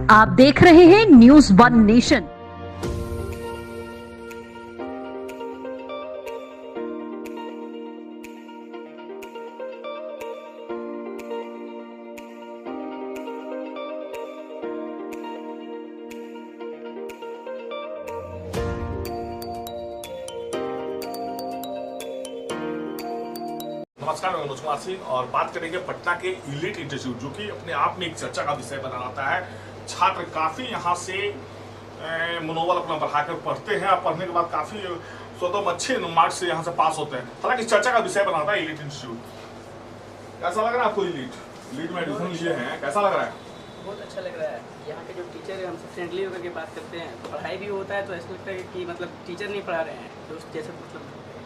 आप देख रहे हैं न्यूज़ वन नेशन। नमस्कार, मैं मनोज कुमार सिंह और बात करेंगे पटना के इलीट इंस्टीट्यूट, जो कि अपने आप में एक चर्चा का विषय बना रहता है। छात्र काफी यहाँ से मनोबल अपना बढ़ाकर पढ़ते हैं और पढ़ने के बाद काफी स्वतः अच्छे मार्क्स से यहाँ से पास होते हैं। हालांकि चर्चा का विषय बना था इलीट इंस्टीट्यूट। कैसा लग रहा है आपको? इलीट में एडमिशन लिए हैं, कैसा लग रहा है? बहुत अच्छा लग रहा है। यहाँ के जो टीचर है हमसे फ्रेंडली होकर के बात करते हैं, पढ़ाई भी होता है तो ऐसा लगता है कि मतलब टीचर नहीं पढ़ा रहे हैं, दोस्त जैसे मतलब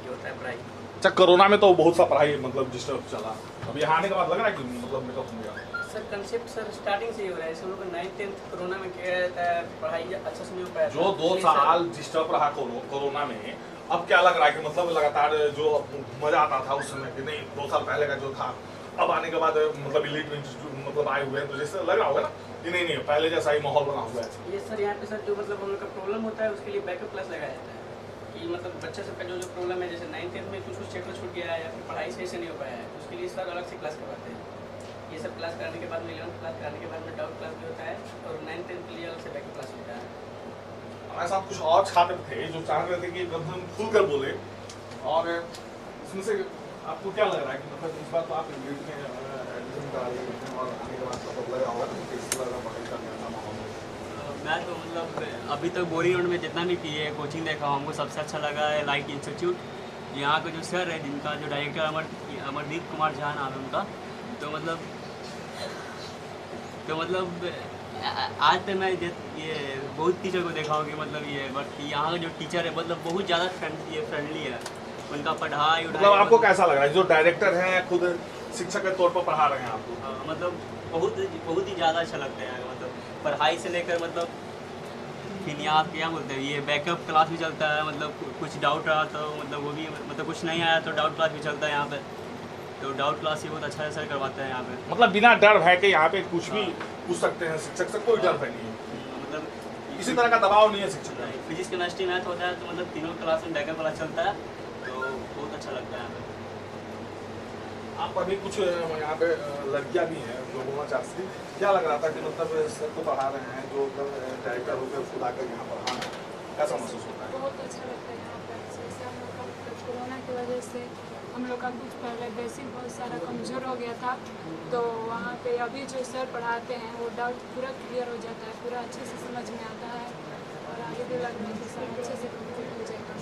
ये होता है पढ़ाई। अच्छा, कोरोना में तो बहुत सा पढ़ाई मतलब डिस्टर्ब चला, अब यहाँ आने के बाद लग रहा है कि मतलब मेकअप हो गया। सर कंसेप्ट सर स्टार्टिंग से ही हो रहा है। सब लोग 9th-10th कोरोना में क्या रहता है, पढ़ाई अच्छा से नहीं हो पाया। जो 2 साल डिस्टर्ब रहा कोरोना में, अब क्या लग रहा है कि मतलब लगातार जो मजा आता था उस समय कि नहीं, 2 साल पहले का जो था, अब आने के बाद मतलब इलीट मतलब आए हुए हैं तो जैसे लग रहा होगा ना कि नहीं पहले जैसा ही माहौल बना हुआ है। ये सर यहाँ पे सर जो मतलब हम लोग का प्रॉब्लम होता है उसके लिए बैकअप क्लास लगाया जाता है कि मतलब बच्चा सबका जो प्रॉब्लम है, जैसे 9th-10th में कुछ चैप्टर छूट गया है या फिर पढ़ाई सही से नहीं हो पाया है, उसके लिए सर अलग से क्लास करवाते हैं। ये सब क्लास कराने के बाद में 11th क्लास कराने के बाद में डाउट क्लास भी होता है और 9th-10th के लिए अलग से बैकअप क्लास होता है। हमारे साथ कुछ और छात्र थे जो चाह रहे थे कि हम खुलकर बोले, और इसमें से आपको क्या लग रहा है कि मतलब इस बार तो आप इलीट में एडमिशन करा रहे हैं और आने के बाद मतलब लगा होगा कि किस तरह का पढ़ाई करने का माहौल है? मैं तो मतलब अभी तक बोरी रोड में जितना भी किए कोचिंग देखा हमको सबसे अच्छा लगा है लाइट इंस्टीट्यूट। यहाँ के जो सर है, जिनका जो डायरेक्टर अमरदीप कुमार झा नाम है उनका, तो मतलब आज तक मैं ये बहुत टीचर को देखा हूँ कि मतलब ये, बट यहाँ का जो टीचर है मतलब बहुत ज़्यादा फ्रेंडली है। उनका पढ़ाई मतलब आपको कैसा लग रहा है? जो डायरेक्टर हैं खुद शिक्षक के तौर पर पढ़ा रहे हैं आपको? मतलब बहुत ही ज़्यादा अच्छा लगता है। मतलब पढ़ाई से लेकर मतलब फिर यहाँ क्या बोलते हैं, ये बैकअप क्लास भी चलता है। मतलब कुछ डाउट रहा तो मतलब वो भी, मतलब कुछ नहीं आया तो डाउट क्लास भी चलता है यहाँ पे। तो डाउट क्लास ही बहुत अच्छा सर करवाते हैं यहाँ पे। मतलब बिना डर भय के यहाँ पे कुछ भी पूछ सकते हैं शिक्षक से, कोई डर भय नहीं है, मतलब किसी तरह का दबाव नहीं है शिक्षक का। फिजिक्स केमिस्ट्री मैथ होता है तो मतलब तीनों क्लास में बैकअप क्लास चलता है, तो बहुत अच्छा लगता है। आप अभी कुछ यहाँ पे लड़कियाँ भी हैं जो बोलना चाहती थी, क्या लग रहा था कि मतलब सर को पढ़ा रहे हैं जो डायरेक्टर होकर खुद आकर यहाँ पढ़ा रहे हैं, कैसा महसूस होता है? बहुत अच्छा लगता है यहाँ पर। जैसे हम लोग का कोरोना की वजह से हम लोग का कुछ पहले बेसिक बहुत सारा कमज़ोर हो गया था, तो वहाँ पे अभी जो सर पढ़ाते हैं वो डाउट पूरा क्लियर हो जाता है, पूरा अच्छे से समझ में आता है और आगे भी लग रहा है कि सर अच्छे से कंप्लीट हो जाएगा।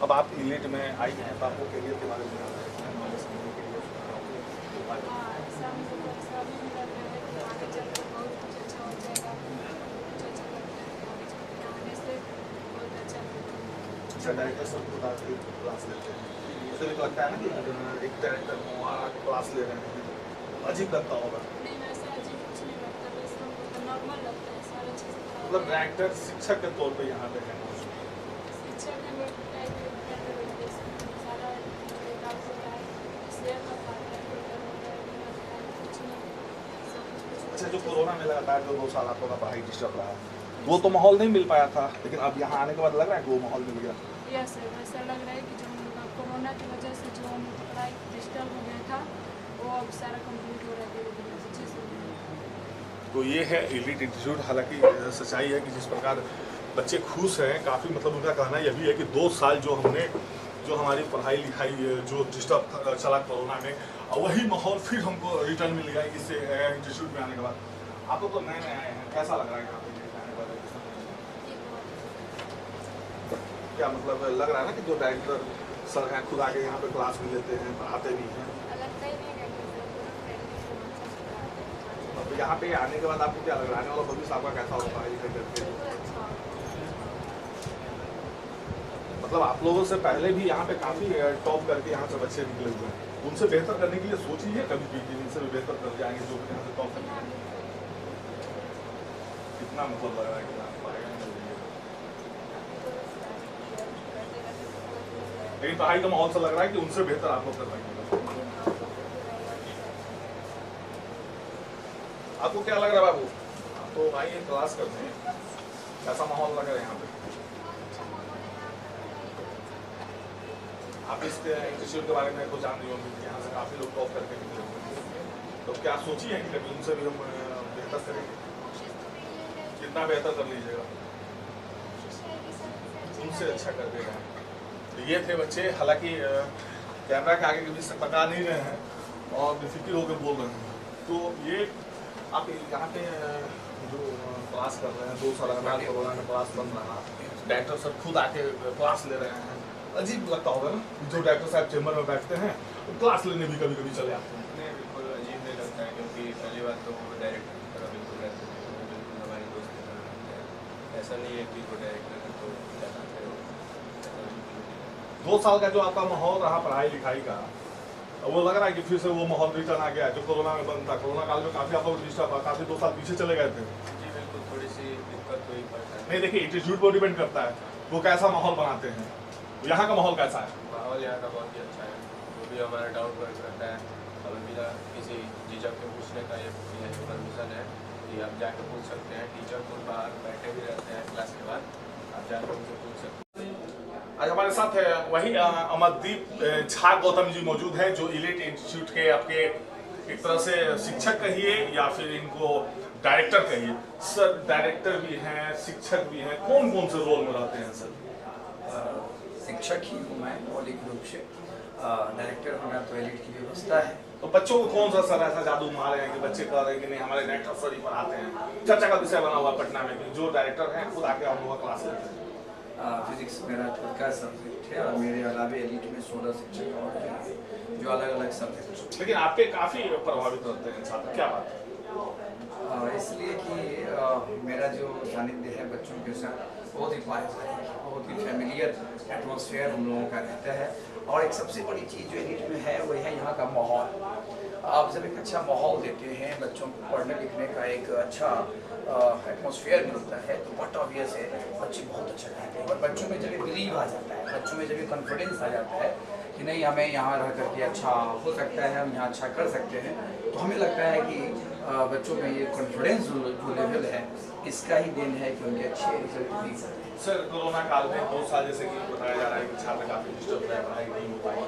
अब आप इलीट में आई हैं तो आपको करियर के बारे में क्या लगता है? हाँ, ऐसा मतलब ऐसा भी लग रहा है कि आगे चलकर बहुत कुछ अच्छा हो जाएगा। कुछ अच्छा लगता है कि आगे चलकर यहाँ आने से बहुत अच्छा लगता है। अच्छा, डायरेक्टर सर खुद आकर क्लास लेते हैं, मुझे भी लगता है ना कि एक डायरेक्टर वहाँ क्लास ले रहे हैं, अजीब लगता होगा? नहीं, वैसा अजीब कुछ नहीं लगता, बस हमको नॉर्मल लगता है। सारा अच्छे से मतलब डायरेक्टर शिक्षक के तौर पे यहाँ पे है, शिक्षक ने सारा डाउट होता है, शेयर कर पाता है, कुछ नहीं, सब कुछ। अच्छा, जो कोरोना में लगातार जो 2 साल आपका पढ़ाई डिस्टर्ब रहा, वो तो माहौल नहीं मिल पाया था, लेकिन अब यहाँ आने के बाद लग रहा है कि वो माहौल मिल गया। यस सर, वैसा लग रहा है कि जो कोरोना की वजह से जो पढ़ाई डिस्टर्ब हो गया था वो अब सारा कंप्लीट हो रहा है, धीरे-धीरे अच्छे से हो रहा है। तो ये है इलीट इंस्टीट्यूट। हालांकि सच्चाई है कि जिस प्रकार बच्चे खुश हैं, काफ़ी मतलब उनका कहना यह भी है कि 2 साल जो हमारी पढ़ाई लिखाई जो डिस्टर्ब चला कोरोना में, वही माहौल फिर हमको रिटर्न मिल गया इस इंस्टीट्यूट में आने के बाद। आप लोग तो नए आए हैं, कैसा लग रहा है यहाँ पे आने के बाद? क्या मतलब लग रहा है ना कि जो डायरेक्टर सर हैं खुद आके यहाँ पे क्लास भी लेते हैं, पढ़ाते भी हैं? अब यहाँ पे आने के बाद आपको क्या लग रहा है, आने वाला भविष्य आपका कैसा होगा पढ़ाई लिखाई करके? मतलब आप लोगों से पहले भी यहाँ पे काफी टॉप करके यहाँ से बच्चे निकले हुए हैं, उनसे बेहतर करने के लिए सोचिए कभी भी इनसे भी बेहतर कर जाएंगे जो यहाँ से टॉप करेंगे। कितना मतलब लग रहा है कि आप पढ़ाई लेकिन पढ़ाई का माहौल से लग रहा है कि उनसे बेहतर आप लोग कर पाएंगे। आपको क्या लग रहा है बाबू? तो आइए क्लास करते हैं, कैसा माहौल लग रहा है यहाँ पे? आप इस इंस्टीट्यूट के बारे में कुछ जान रही होंगी, यहाँ से काफ़ी लोग टॉप करके निकले होंगे, तो क्या सोची है कि कभी उनसे भी हम बेहतर करेंगे? कितना बेहतर कर लीजिएगा? उनसे अच्छा कर देगा। तो ये थे बच्चे, हालांकि कैमरा के आगे कभी से पका नहीं रहे हैं और बेफिक्र होकर बोल रहे हैं। तो ये आप यहाँ पे जो क्लास कर रहे हैं, 2 साल लगातार कोरोना में क्लास बन रहा, डायरेक्टर सर खुद आके क्लास ले रहे हैं, अजीब लगता होगा ना? जो डायरेक्टर साहब चैम्बर में बैठते हैं तो क्लास लेने भी कभी कभी चले आते हैं। नहीं, बिल्कुल अजीब नहीं लगता है, क्योंकि पहली बात तो वो डायरेक्टर की तरह बिल्कुल रहते हैं, बिल्कुल हमारे दोस्त की तरह रहते हैं। ऐसा नहीं है कि वो डायरेक्टर है तो ज़्यादा करो। 2 साल का जो आपका माहौल रहा पढ़ाई लिखाई का, वो लग रहा है कि फिर से वो माहौल रिटर्न आ गया है जो कोरोना में बंद था? कोरोना काल में काफ़ी आप लोग डिस्टर्ब हुआ, काफ़ी 2 साल पीछे चले गए थे। जी बिल्कुल, थोड़ी सी दिक्कत तो ही पड़ता है। नहीं देखिए, इंस्टीट्यूट पर डिपेंड करता है वो कैसा माहौल बनाते हैं। यहाँ का माहौल कैसा है? माहौल यहाँ का बहुत ही अच्छा है, जो भी हमारा डाउट वर्क रहता है और बिना किसी झिझक के पूछने का ये परमिशन है कि आप जाके पूछ सकते हैं। टीचर को बाहर बैठे भी रहते हैं क्लास के बाद, आप जाकर उनसे पूछ सकते हैं। आज हमारे साथ है वही अमरदीप झा गौतम जी मौजूद हैं, जो इलीट इंस्टीट्यूट के आपके एक तरह से शिक्षक कहिए या फिर इनको डायरेक्टर कहिए। सर डायरेक्टर भी हैं, शिक्षक भी हैं, कौन कौन से रोल में रहते हैं सर? शिक्षक ही हूँ मैं मौलिक रूप से, डायरेक्टर होना तो एलिट की व्यवस्था है। तो बच्चों को कौन सा सर ऐसा जादू मारे हैं कि बच्चे कह रहे हैं कि नहीं हमारे डायरेक्टर सर ही पढ़ाते हैं? चर्चा का विषय बना हुआ पटना में कि जो डायरेक्टर हैं खुद आके हम लोग क्लास लेते हैं। फिजिक्स मेरा खुद का सब्जेक्ट है और मेरे अलावा एलिट में 16 शिक्षक और हैं जो अलग अलग सब्जेक्ट। लेकिन आप पे काफी प्रभावित होते हैं छात्र, क्या बात है? इसलिए कि मेरा जो सानिध्य है बच्चों के साथ बहुत ही पारिवारिक, बहुत ही फैमिलियर एटमॉस्फेयर हम लोगों का रहता है। और एक सबसे बड़ी चीज़ जो एलिट में है वो है यहाँ का माहौल। आप जब एक अच्छा माहौल देते हैं, बच्चों को पढ़ने लिखने का एक अच्छा एटमॉस्फेयर मिलता है, तो व्हाट ऑब्वियस है बच्चे बहुत अच्छा करते हैं। और बच्चों में जब बिलीव आ जाता है, बच्चों में जब कॉन्फिडेंस आ जाता है कि नहीं हमें यहाँ रह करके अच्छा हो सकता है, हम यहाँ अच्छा कर सकते हैं, तो हमें लगता है कि बच्चों में ये कॉन्फिडेंस जो लेवल है इसका ही देन है कि उनके अच्छे रिजल्ट भी। सर कोरोना काल में 2 साल जैसे कि बताया जा रहा है कि छात्र काफी डिस्टर्ब है, पढ़ाई नहीं हो पाई,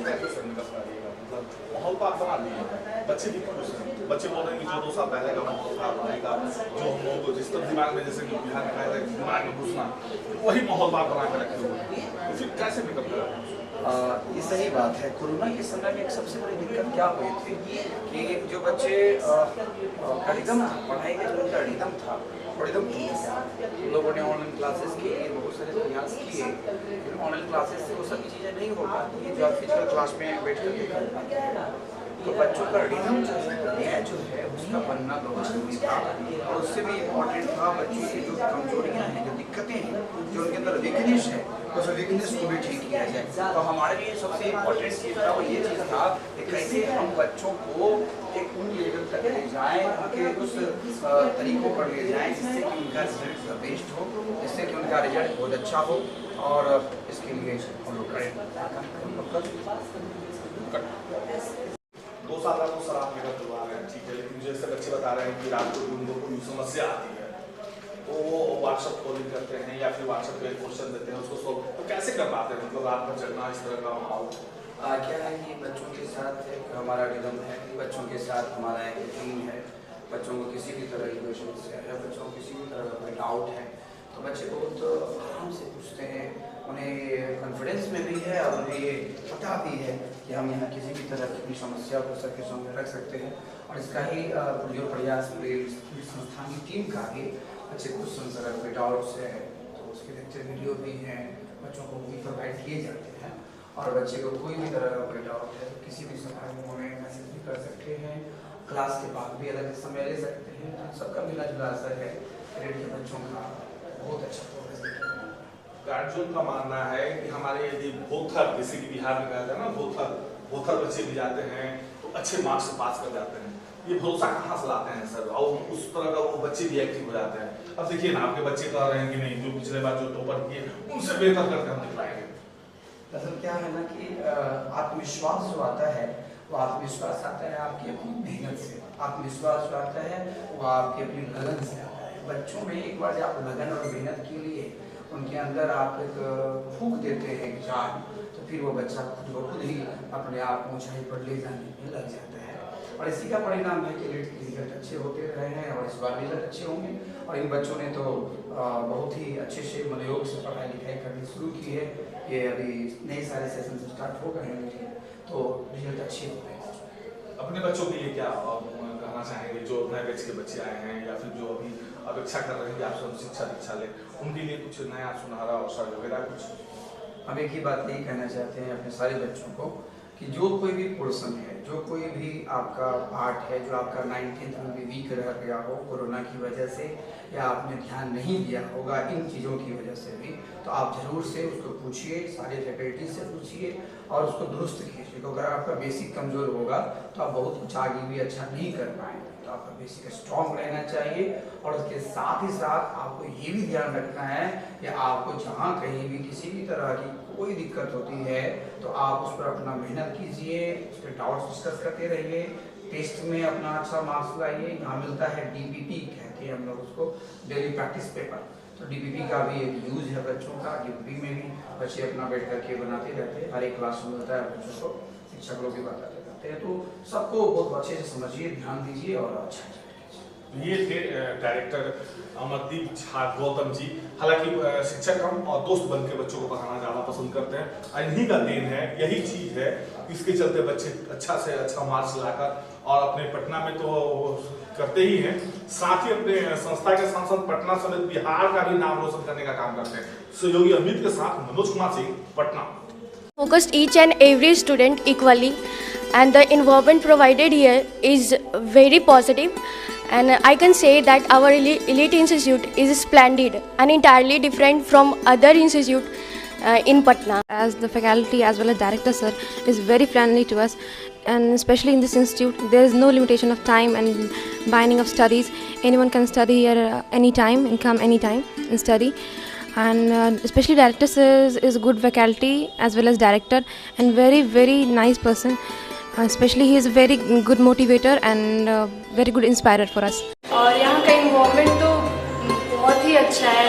कैसे सर निकल पाइएगा? मतलब माहौल तो आप बना दिए, बच्चे भी खुश हैं, बच्चे बोल रहे हैं कि जो 2 साल पहले का माहौल था पढ़ाई का, जो हम लोगों को जिस तरह दिमाग में जैसे कि बिहार में कहा दिमाग में घुसना, वही माहौल आप बना कर रखे हुए हैं, तो फिर कैसे निकल पाएगा? ये सही बात है। कोरोना के समय में एक सबसे बड़ी दिक्कत क्या हुई थी कि जो बच्चे का रिदम था, पढ़ाई का जो उनका रिदम था और रिदम टूट गया। लोगों ने ऑनलाइन क्लासेस के लिए बहुत सारे प्रयास किए, लेकिन ऑनलाइन क्लासेस से वो सभी चीज़ें नहीं हो पाती जो आप फिजिकल क्लास में बैठ कर कर पाते हैं। तो बच्चों का रिदम जो है उसका बनना बहुत जरूरी था। और उससे भी इम्पोर्टेंट था बच्चों की जो कमजोरियाँ हैं, जो दिक्कतें हैं, जो उनके अंदर वीकनेस है, उस वीकनेस को भी ठीक किया जाए। तो हमारे लिए सबसे इम्पोर्टेंट चीज़ था वो ये चीज़ था कि कैसे हम बच्चों को एक उन लेवल तक ले जाएँ, उनके उस तरीकों पर ले जाएँ जिससे कि उनका रिजल्ट बेस्ट हो, जिससे कि उनका रिजल्ट बहुत अच्छा हो। और इसके लिए हम लोग करें 2 साल का तो सर आप मेरा करवा रहे हैं, ठीक है, लेकिन जैसे बच्चे बता रहे हैं कि रात को भी उनको कोई समस्या आती है तो वो व्हाट्सएप कॉलिंग करते हैं या फिर व्हाट्सएप पे क्वेश्चन देते हैं, उसको सॉल्व तो कैसे कर पाते हैं? मतलब रात में जगना, इस तरह का माहौल क्या है कि बच्चों के साथ एक हमारा रिदम है, बच्चों के साथ हमारा एक टीम है। बच्चों को किसी भी तरह की कोई समस्या है, बच्चों को किसी भी तरह का कोई डाउट है तो बच्चे बहुत आराम से पूछते हैं। उन्हें कॉन्फिडेंस में भी है और उन्हें ये पता भी है कि हम यहाँ किसी भी तरह की समस्या को सबके सामने रख सकते हैं। और इसका ही जो प्रयास पूरे संस्थान की टीम का भी अच्छे क्वेश्चन अगर कोई डाउट्स है तो उसके लेक्चर वीडियो भी हैं, बच्चों को भी प्रोवाइड किए जाते हैं। और बच्चे को कोई भी तरह का कोई डाउट है तो किसी भी समय में हमें मैसेज भी कर सकते हैं, क्लास के बाद भी अलग समय ले सकते हैं। तो सबका मिला जुला असर है, ग्रेड के बच्चों का बहुत अच्छा प्रोग्रेस दिख रहा है। गार्जियन का मानना है कि हमारे यदि भोथर, जैसे कि बिहार में कहा जाता है ना, भोथर बच्चे भी जाते हैं तो अच्छे मार्क्स से पास कर जाते हैं, ये भरोसा कहाँ से लाते हैं सर? और उस तरह का वो बच्चे भी एक्टिव हो जाते हैं। अब देखिए ना, आपके बच्चे कह रहे हैं कि नहीं, जो पिछले बार जो टॉपर किए उनसे बेहतर करके हम दिखलाएंगे। दरअसल क्या है ना कि आत्मविश्वास जो आता है वो आत्मविश्वास आता है आपकी अपनी मेहनत से। आत्मविश्वास जो आता है वो आपकी अपनी लगन से आता है। बच्चों में एक बार जब आप लगन और मेहनत के लिए उनके अंदर आप एक फूंक देते हैं एक जान, तो फिर वो बच्चा खुद ब खुद ही अपने आप ऊंचाई पर ले जाने में लग जाता है। और इसी का परिणाम है कि लीड के रिजल्ट अच्छे होते रहे हैं और इस बार रिजल्ट अच्छे होंगे। और इन बच्चों ने तो बहुत ही अच्छे से मनोयोग से पढ़ाई लिखाई करनी शुरू की है। ये अभी नए सारे सेशन स्टार्ट हो गए हैं, तो रिजल्ट अच्छे हो गए। अपने बच्चों के लिए क्या कहना चाहेंगे जो नए बैच के बच्चे आए हैं या फिर जो अभी अपेक्षा कर रहे हैं कि आप शिक्षा दीक्षा लें, उनके लिए कुछ नया सुनहरा अवसर वगैरह कुछ? हम एक ही बात यही कहना चाहते हैं अपने सारे बच्चों को कि जो कोई भी पोर्शन है, जो कोई भी आपका पार्ट है, जो आपका 9th में भी वीक रह गया हो कोरोना की वजह से, या आपने ध्यान नहीं दिया होगा इन चीज़ों की वजह से भी, तो आप ज़रूर से उसको पूछिए, सारे फैकल्टी से पूछिए और उसको दुरुस्त कीजिए। तो अगर आपका बेसिक कमज़ोर होगा तो आप बहुत कुछ आगे भी अच्छा नहीं कर पाएंगे। तो आपका बेसिक स्ट्रॉन्ग रहना चाहिए और उसके साथ ही साथ आपको ये भी ध्यान रखना है कि आपको जहाँ कहीं भी किसी भी तरह की कोई दिक्कत होती है तो आप उस पर अपना मेहनत कीजिए, उसके डाउट्स डिस्कस करते रहिए, टेस्ट में अपना अच्छा मार्क्स लाइए। यहाँ मिलता है DPP कहते हैं हम लोग उसको, डेली प्रैक्टिस पेपर। तो DPP का भी एक यूज है बच्चों का। DPP में भी बच्चे अपना बैठ करके बनाते रहते हैं, हर एक क्लास में मिलता है बच्चों को, शिक्षक लोग भी बताते रहते हैं। तो सबको बहुत अच्छे से समझिए, ध्यान दीजिए और अच्छा ये थे डायरेक्टर अमरदीप झा गौतम जी। हालांकि शिक्षक हम और दोस्त बन के बच्चों को पढ़ाना ज़्यादा पसंद करते हैं, इन्हीं का देन है, यही चीज़ है। इसके चलते बच्चे अच्छा से अच्छा मार्क्स लाकर और अपने पटना में तो करते ही हैं, साथ ही अपने संस्था के साथ साथ पटना समेत बिहार का भी नाम रोशन करने का काम करते हैं। सहयोगी अमित के साथ Manoj Kumar Singh, Patna. Focused each and every student equally, and the environment provided here is very positive, and I can say that our elite institute is splendid and entirely different from other institute in Patna. As the faculty as well as director sir is very friendly to us, and especially in this institute there is no limitation of time and binding of studies. Anyone can study here anytime and come anytime and study. And especially director sir is a good faculty as well as director, and very nice person. Especially he is a very good motivator and very good inspirer for us. और यहाँ का environment तो बहुत ही अच्छा है,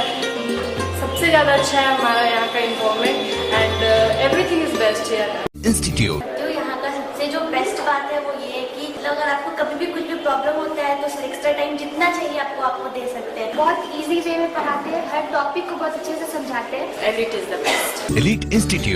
सबसे ज़्यादा अच्छा है हमारा यहाँ का environment, and everything is best here. Institute जो यहाँ का सबसे जो बेस्ट बात है वो ये है कि अगर आपको कभी भी कुछ भी प्रॉब्लम होता है तो सर एक्स्ट्रा टाइम जितना चाहिए आपको दे सकते हैं। बहुत इजी वे में पढ़ाते हैं, हर टॉपिक को बहुत अच्छे से समझाते हैं। Elite is the best. Elite institute.